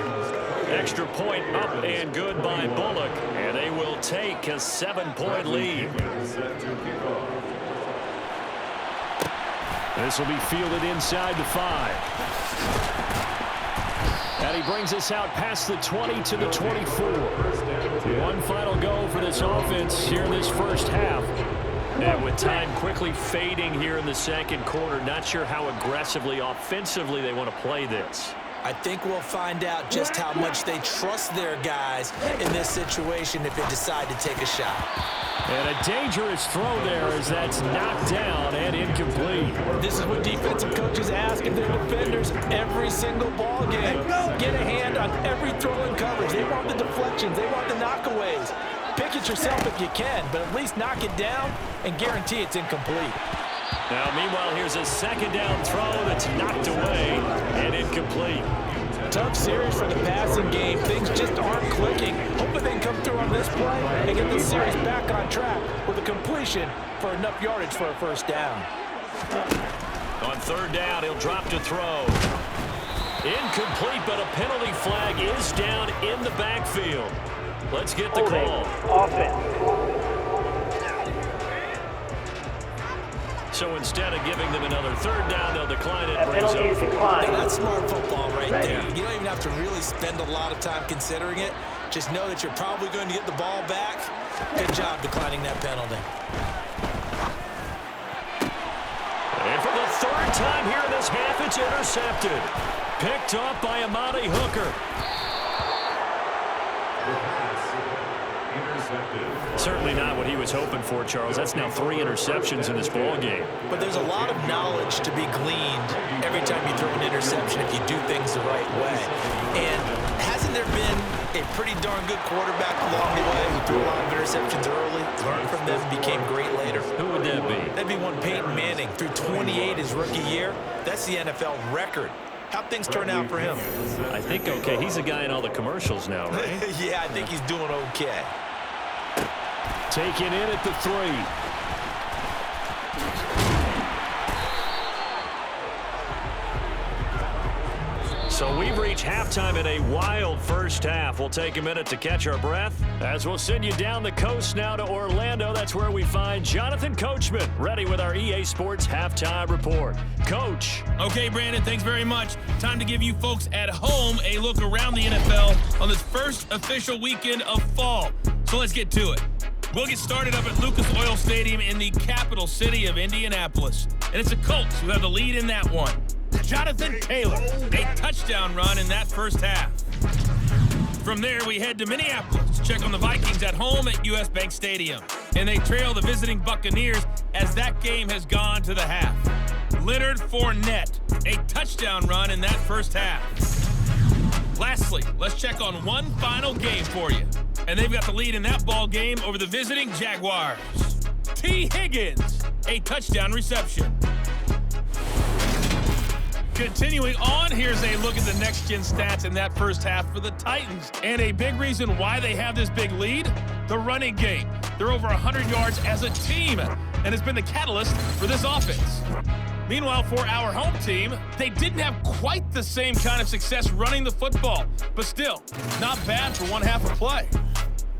Extra point up and good by Bullock, and they will take a 7-point lead. This will be fielded inside the 5. And he brings us out past the 20 to the 24. One final go for this offense here in this first half. And with time quickly fading here in the second quarter, not sure how aggressively, offensively they want to play this. I think we'll find out just how much they trust their guys in this situation if they decide to take a shot. And a dangerous throw there as that's knocked down and incomplete. This is what defensive coaches ask of their defenders every single ball game. Get a hand on every throw and coverage. They want the deflections. They want the knockaways. Pick it yourself if you can, but at least knock it down and guarantee it's incomplete. Now, meanwhile, here's a second down throw that's knocked away and incomplete. Tough series for the passing game. Things just aren't clicking. Hoping they can come through on this play and get the series back on track with a completion for enough yardage for a first down. On third down, he'll drop to throw. Incomplete, but a penalty flag is down in the backfield. Let's get the call. Offense. So instead of giving them another third down, they'll decline it. That penalty is declined. Hey, that's smart football right there. You don't even have to really spend a lot of time considering it. Just know that you're probably going to get the ball back. Good job declining that penalty. And for the third time here in this half, it's intercepted. Picked off by Amani Hooker. Certainly not what he was hoping for, Charles. That's now 3 interceptions in this ball game. But there's a lot of knowledge to be gleaned every time you throw an interception if you do things the right way. And hasn't there been a pretty darn good quarterback along the way who threw a lot of interceptions early, learned from them, became great later? Who would that be? That'd be one Peyton Manning. Threw 28 his rookie year. That's the NFL record. How'd things turn out for him? I think okay. He's a guy in all the commercials now, right? Yeah, I think he's doing okay. Taken in at the 3. So we've reached halftime in a wild first half. We'll take a minute to catch our breath as we'll send you down the coast now to Orlando. That's where we find Jonathan Coachman ready with our EA Sports Halftime Report. Coach. Okay, Brandon, thanks very much. Time to give you folks at home a look around the NFL on this first official weekend of fall. So let's get to it. We'll get started up at Lucas Oil Stadium in the capital city of Indianapolis. And it's the Colts who have the lead in that one. Jonathan Taylor, a touchdown run in that first half. From there, we head to Minneapolis to check on the Vikings at home at US Bank Stadium. And they trail the visiting Buccaneers as that game has gone to the half. Leonard Fournette, a touchdown run in that first half. Lastly, let's check on one final game for you. And they've got the lead in that ball game over the visiting Jaguars. T. Higgins, a touchdown reception. Continuing on, here's a look at the next-gen stats in that first half for the Titans. And a big reason why they have this big lead, the running game. They're over 100 yards as a team, and it's been the catalyst for this offense. Meanwhile, for our home team, they didn't have quite the same kind of success running the football, but still, not bad for one half of play.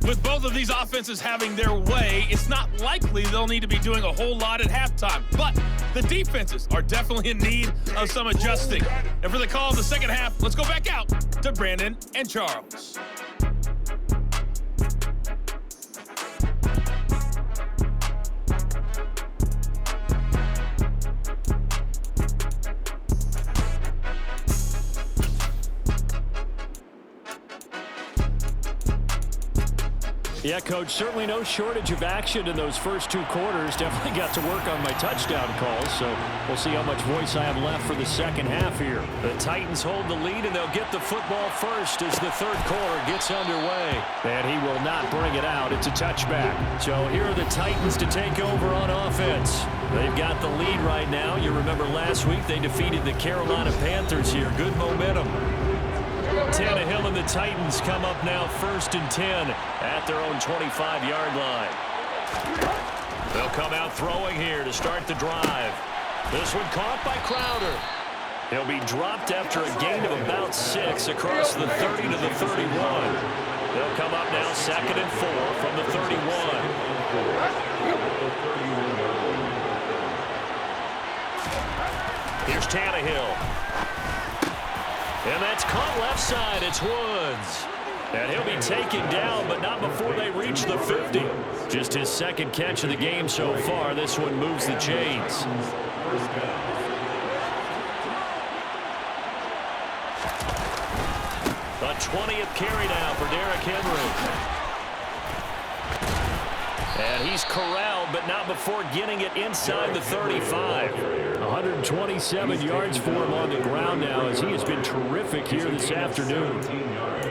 With both of these offenses having their way, it's not likely they'll need to be doing a whole lot at halftime. But the defenses are definitely in need of some adjusting. And for the call of the second half, let's go back out to Brandon and Charles. Yeah, Coach, certainly no shortage of action in those first 2 quarters. Definitely got to work on my touchdown calls, so we'll see how much voice I have left for the second half here. The Titans hold the lead, and they'll get the football first as the third quarter gets underway. And he will not bring it out. It's a touchback. So here are the Titans to take over on offense. They've got the lead right now. You remember last week they defeated the Carolina Panthers here. Good momentum. Tannehill and the Titans come up now 1st and 10 at their own 25-yard line. They'll come out throwing here to start the drive. This one caught by Crowder. He'll be dropped after a gain of about 6 across the 30 to the 31. They'll come up now 2nd and 4 from the 31. Here's Tannehill. And that's caught left side. It's Woods. And he'll be taken down, but not before they reach the 50. Just his second catch of the game so far. This one moves the chains. The 20th carry now for Derrick Henry. And he's corralled, but not before getting it inside the 35. 127 yards for him on the ground now as he has been terrific here this afternoon.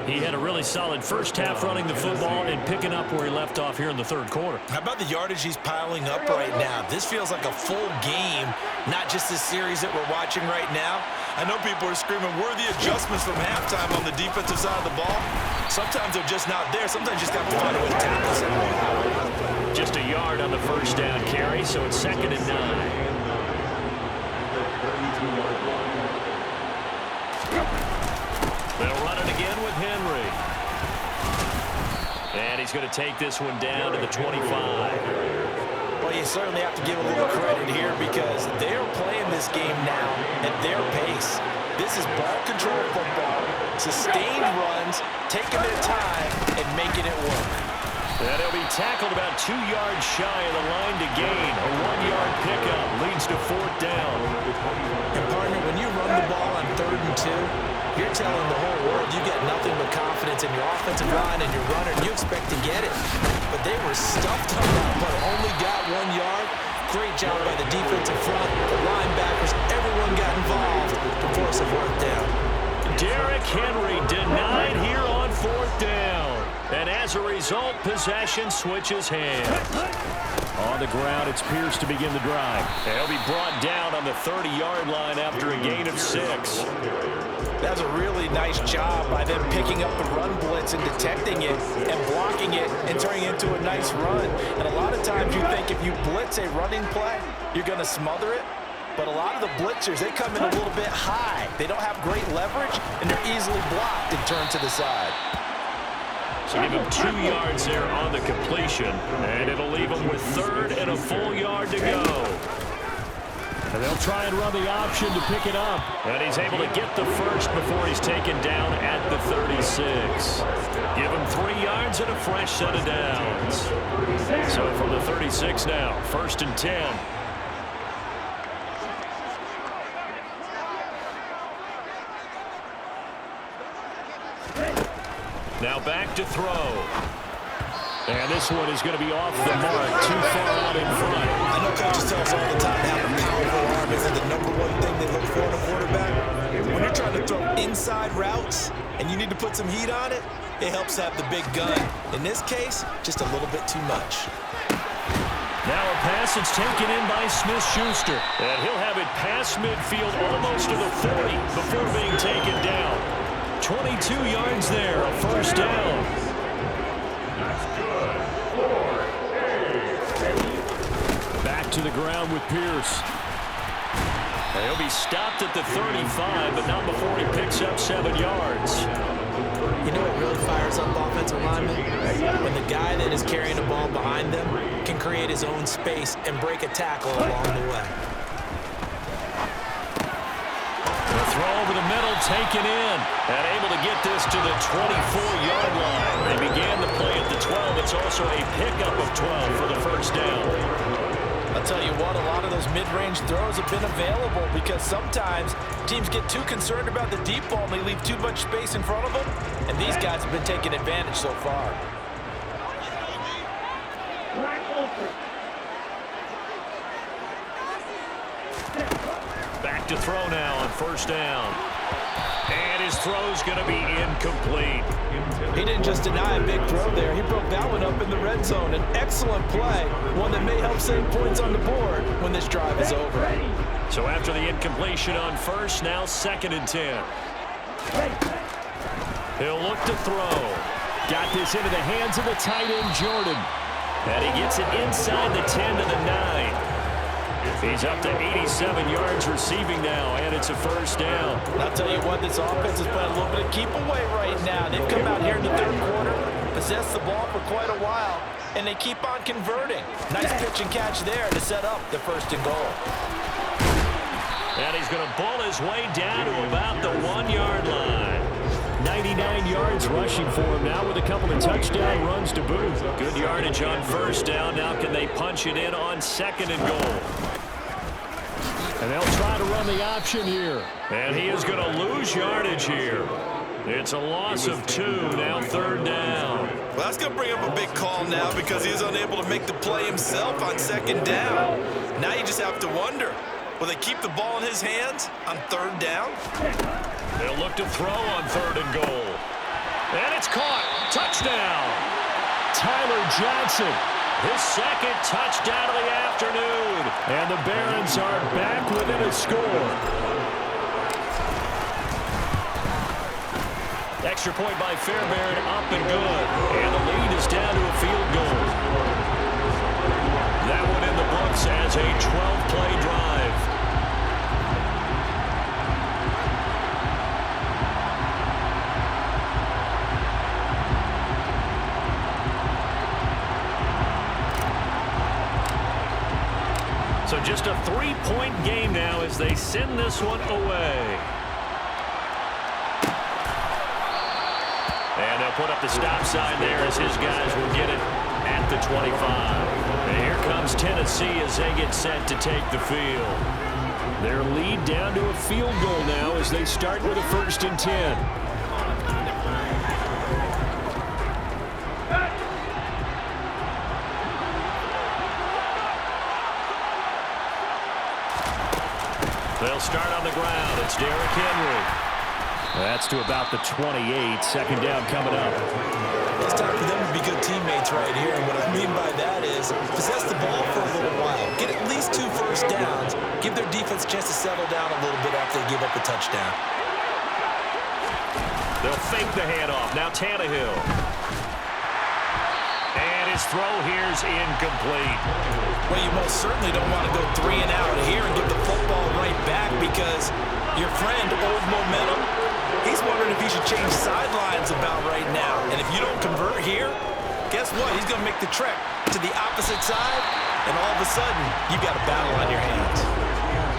He had a really solid first half running the football and picking up where he left off here in the third quarter. How about the yardage he's piling up right now? This feels like a full game, not just this series that we're watching right now. I know people are screaming, worthy adjustments from halftime on the defensive side of the ball. Sometimes they're just not there. Sometimes you just have to find a way to tackle someone. Just a yard on the first down carry, so it's 2nd and 9. They'll run it again with Henry. And he's going to take this one down to the 25. Well, you certainly have to give a little credit here because they're playing this game now at their pace. This is ball control football, sustained runs, taking their time, and making it work. And he'll be tackled about 2 yards shy of the line to gain. A 1-yard pickup leads to 4th down. And partner, when you run the ball on 3rd and 2, you're telling the whole world you get nothing but confidence in your offensive line and your runner, and you expect to get it. But they were stuffed on that, but only got 1 yard. Great job by the defensive front, the linebackers, everyone got involved to force a 4th down. Derrick Henry denied here on 4th down. And as a result, possession switches hands. On the ground, it's Pierce to begin the drive. They'll be brought down on the 30-yard line after a gain of 6. That's a really nice job by them picking up the run blitz and detecting it and blocking it and turning it into a nice run. And a lot of times you think if you blitz a running play, you're going to smother it. But a lot of the blitzers, they come in a little bit high. They don't have great leverage, and they're easily blocked and turned to the side. So give him 2 yards there on the completion, and it'll leave him with 3rd and a full yard to go. And they'll try and run the option to pick it up. And he's able to get the first before he's taken down at the 36. Give him 3 yards and a fresh set of downs. So from the 36 now, 1st and 10. Now back to throw. And this one is going to be off the mark, too far out in front. I know coaches tell us all the time to have a powerful arm isn't the #1 thing they look for in a quarterback. When you're trying to throw inside routes and you need to put some heat on it, it helps to have the big gun. In this case, just a little bit too much. Now a pass that's taken in by Smith-Schuster. And he'll have it past midfield almost to the 40 before being taken down. 22 yards there, a 1st down. Back to the ground with Pierce. He'll be stopped at the 35, but not before he picks up 7 yards. You know what really fires up offensive linemen? When the guy that is carrying the ball behind them can create his own space and break a tackle along the way. The throw over the middle taken in and able to get this to the 24-yard line. They began the play at the 12. It's also a pickup of 12 for the 1st down. I'll tell you what, a lot of those mid-range throws have been available because sometimes teams get too concerned about the deep ball and they leave too much space in front of them, and these guys have been taking advantage so far. Back to throw now on 1st down. And his throw's going to be incomplete. He didn't just deny a big throw there. He broke that one up in the red zone. An excellent play, one that may help save points on the board when this drive is over. So after the incompletion on 1st, now 2nd and 10. He'll look to throw. Got this into the hands of the tight end, Jordan. And he gets it inside the 10 to the 9. He's up to 87 yards receiving now, and it's a 1st down. I'll tell you what, this offense is playing a little bit of keep away right now. They've come out here in the 3rd quarter, possessed the ball for quite a while, and they keep on converting. Nice pitch and catch there to set up the 1st and goal. And he's going to bull his way down to about the 1-yard line. 99 yards rushing for him now with a couple of touchdown runs to boot. Good yardage on 1st down. Now can they punch it in on 2nd and goal? And they'll try to run the option here. And he is going to lose yardage here. It's a loss of 2, now 3rd down. Well, that's going to bring up a big call now because he was unable to make the play himself on 2nd down. Now you just have to wonder, will they keep the ball in his hands on 3rd down? They'll look to throw on 3rd and goal. And it's caught. Touchdown. Tyler Johnson. His 2nd touchdown of the afternoon. And the Barons are back within a score. Extra point by Fairbairn, up and good. And the lead is down to a field goal. That one in the books as a 12-play drive. So just a 3-point game now as they send this one away. And they'll put up the stop sign there as his guys will get it at the 25. And here comes Tennessee as they get set to take the field. Their lead down to a field goal now as they start with a 1st and 10. They'll start on the ground. It's Derrick Henry. That's to about the 28. 2nd down coming up. It's time for them to be good teammates right here. And what I mean by that is possess the ball for a little while. Get at least 2 first downs. Give their defense a chance to settle down a little bit after they give up a touchdown. They'll fake the handoff. Now Tannehill. And his throw here's incomplete. Well, you most certainly don't want to go 3 and out here and give the football right back because your friend, Old Momentum, he's wondering if he should change sidelines about right now. And if you don't convert here, guess what? He's going to make the trek to the opposite side, and all of a sudden, you've got a battle on your hands.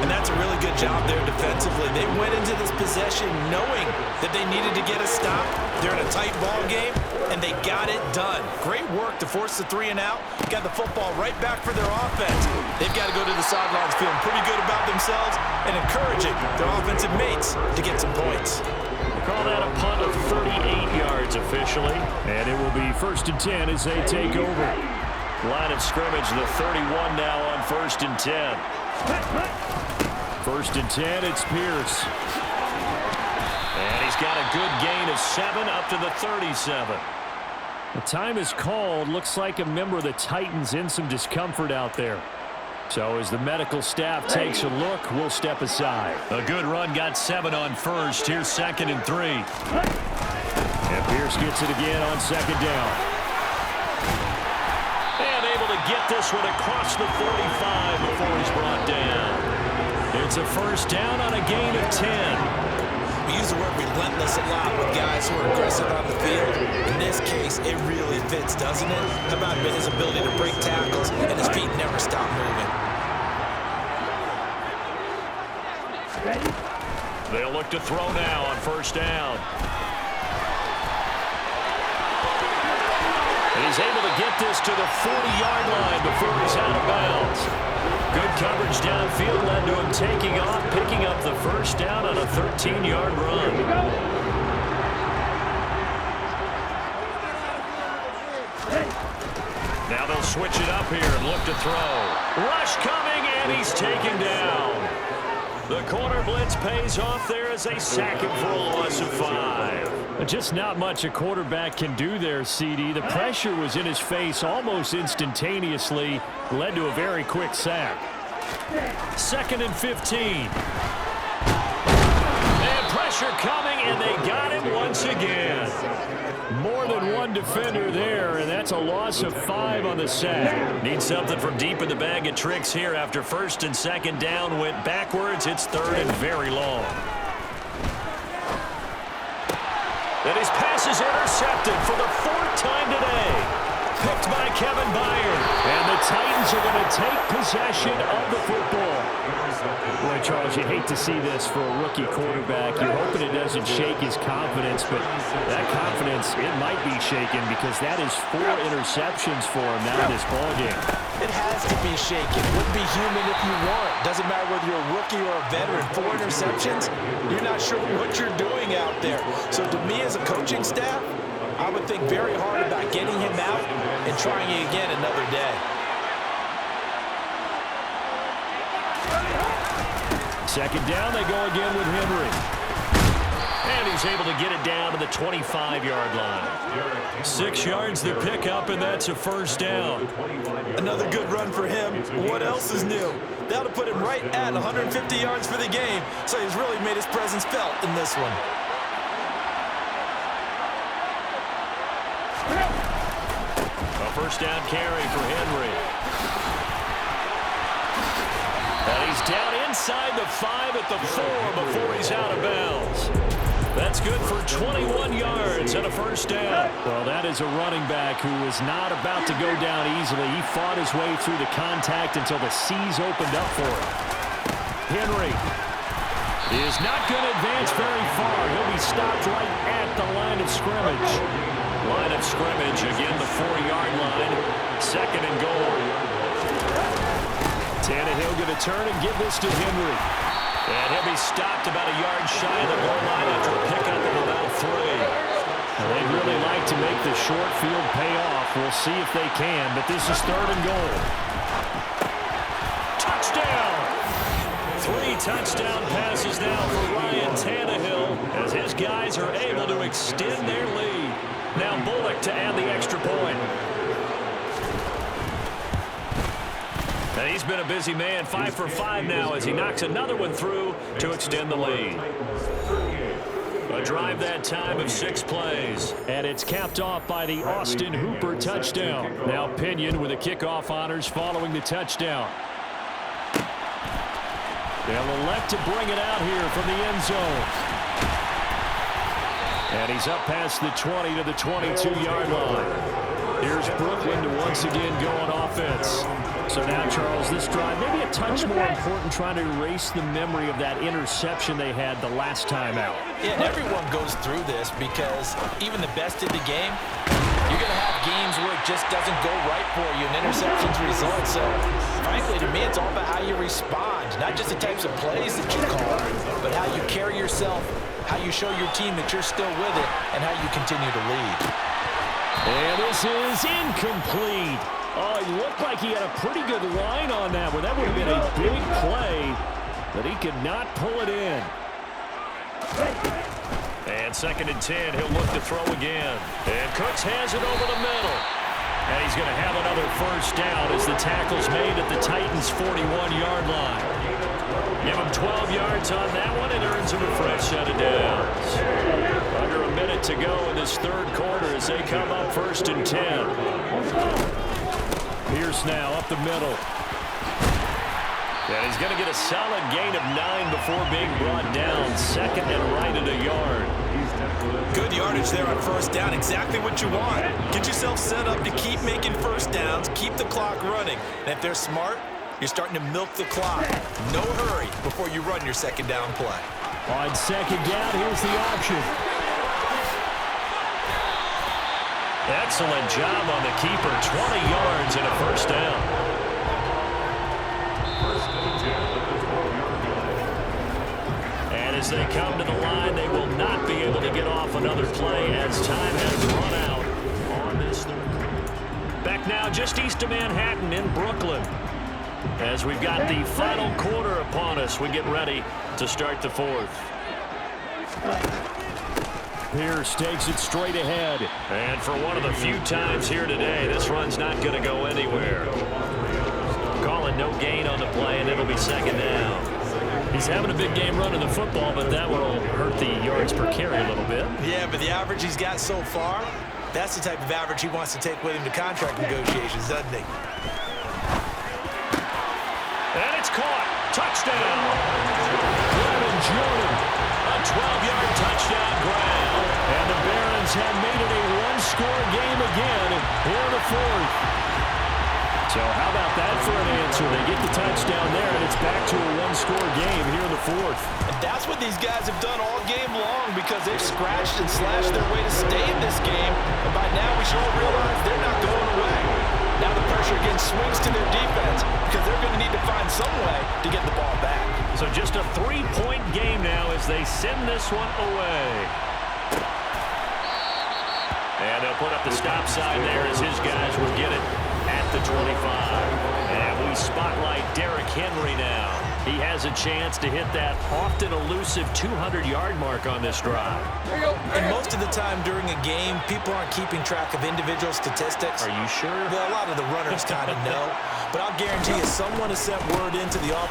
And that's a really good job there defensively. They went into this possession knowing that they needed to get a stop. They're in a tight ball game, and they got it done. Great work to force the 3 and out. Got the football right back for their offense. They've got to go to the sidelines feeling pretty good about themselves and encouraging their offensive mates to get some points. Call that a punt of 38 yards officially. And it will be 1st and 10 as they take over. Line of scrimmage, the 31 now on 1st and 10. 1st and 10, it's Pierce. And he's got a good gain of 7 up to the 37. The time is called. Looks like a member of the Titans in some discomfort out there. So as the medical staff takes a look, we'll step aside. A good run, got 7 on 1st. Here's 2nd and 3. And Pierce gets it again on 2nd down. And able to get this one across the 45 before he's brought down. It's a 1st down on a gain of 10. We use the word relentless a lot with guys who are aggressive on the field. In this case, it really fits, doesn't it? How about his ability to break tackles and his feet never stop moving? They'll look to throw now on 1st down. And he's able to get this to the 40-yard line before he's out of bounds. Good coverage downfield led to him taking off, picking up the 1st down on a 13-yard run. Now they'll switch it up here and look to throw. Rush coming, and he's taken down. The corner blitz pays off there as they sack him for a loss of 5. Just not much a quarterback can do there, CD. The pressure was in his face almost instantaneously, led to a very quick sack. 2nd and 15. And pressure coming, and they got him once again. More than one defender there, and that's a loss of 5 on the sack. Need something from deep in the bag of tricks here after 1st and 2nd down went backwards. It's 3rd and very long. And his pass is intercepted for the 4th time today. Picked by Kevin Byard. And the Titans are going to take possession of the football. Boy, Charles, you hate to see this for a rookie quarterback. You're hoping it doesn't shake his confidence, but that confidence, it might be shaken because that is 4 interceptions for him now in this ballgame. It has to be shaken. Wouldn't be human if you weren't. Doesn't matter whether you're a rookie or a veteran. 4 interceptions, you're not sure what you're doing out there. So to me as a coaching staff, I would think very hard about getting him out and trying it again another day. 2nd down, they go again with Henry. And he's able to get it down to the 25-yard line. 6 yards to pick up, and that's a 1st down. Another good run for him. What else is new? That'll put him right at 150 yards for the game, so he's really made his presence felt in this one. A 1st down carry for Henry. And he's down inside the 5 at the 4 before he's out of bounds. That's good for 21 yards and a first down. Well, that is a running back who is not about to go down easily. He fought his way through the contact until the seas opened up for him. Henry is not going to advance very far. He'll be stopped right at the line of scrimmage. Line of scrimmage, again, the 4-yard line. Second and goal. Tannehill going to turn and give this to Henry. And he'll be stopped about a yard shy of the goal line after a pickup of about 3. They'd really like to make the short field pay off. We'll see if they can, but this is third and goal. Touchdown! 3 touchdown passes now for Ryan Tannehill as his guys are able to extend their lead. Now Bullock to add the extra point. And he's been a busy man, 5 for 5 now as he knocks another one through to extend the lead. A drive that time of 6 plays. And it's capped off by the Austin Hooper touchdown. Now Pinion with the kickoff honors following the touchdown. They'll elect to bring it out here from the end zone. And he's up past the 20 to the 22-yard line. Here's Brooklyn to once again go on offense. So now, Charles, this drive maybe a touch more important, trying to erase the memory of that interception they had the last time out. Yeah, and everyone goes through this because even the best in the game, you're going to have games where it just doesn't go right for you, and interceptions result. So, frankly, to me, it's all about how you respond, not just the types of plays that you call, but how you carry yourself, how you show your team that you're still with it, and how you continue to lead. And this is incomplete. Oh, it looked like he had a pretty good line on that one. That would have been a big play, but he could not pull it in. And 2nd and 10, he'll look to throw again. And Cooks has it over the middle. And he's going to have another first down as the tackle's made at the Titans' 41-yard line. Give him 12 yards on that one. It earns him a fresh set of downs. Under a minute to go in this third quarter as they come up 1st and 10. Pierce now up the middle. And he's going to get a solid gain of 9 before being brought down. 2nd and right at a yard. Good yardage there on first down. Exactly what you want. Get yourself set up to keep making first downs, keep the clock running. And if they're smart, you're starting to milk the clock. No hurry before you run your 2nd down play. On 2nd down, here's the option. Excellent job on the keeper. 20 yards and a first down. And as they come to the line, they will not be able to get off another play as time has run out on this third. Back now just east of Manhattan in Brooklyn. As we've got the final quarter upon us, we get ready to start the 4th. Pierce takes it straight ahead. And for one of the few times here today, this run's not going to go anywhere. Calling no gain on the play, and it'll be 2nd down. He's having a big game running the football, but that will hurt the yards per carry a little bit. Yeah, but the average he's got so far, that's the type of average he wants to take with him to contract negotiations, doesn't he? And it's caught. Touchdown. Brevin Jordan. A 12-yard touchdown grab. And the Barons have made it a one-score game again here in the 4th. So how about that for an answer? They get the touchdown there, and it's back to a one-score game here in the 4th. And that's what these guys have done all game long because they've scratched and slashed their way to stay in this game. And by now we sure realize they're not going away. Now the pressure again swings to their defense because they're going to need to find some way to get the ball back. So just a 3-point game now as they send this one away. And they'll put up the stop sign there as his guys will get it at the 25. And we spotlight Derrick Henry now. He has a chance to hit that often elusive 200-yard mark on this drive. And most of the time during a game, people aren't keeping track of individual statistics. Are you sure? Well, a lot of the runners kind of know. But I'll guarantee you someone has sent word into the offense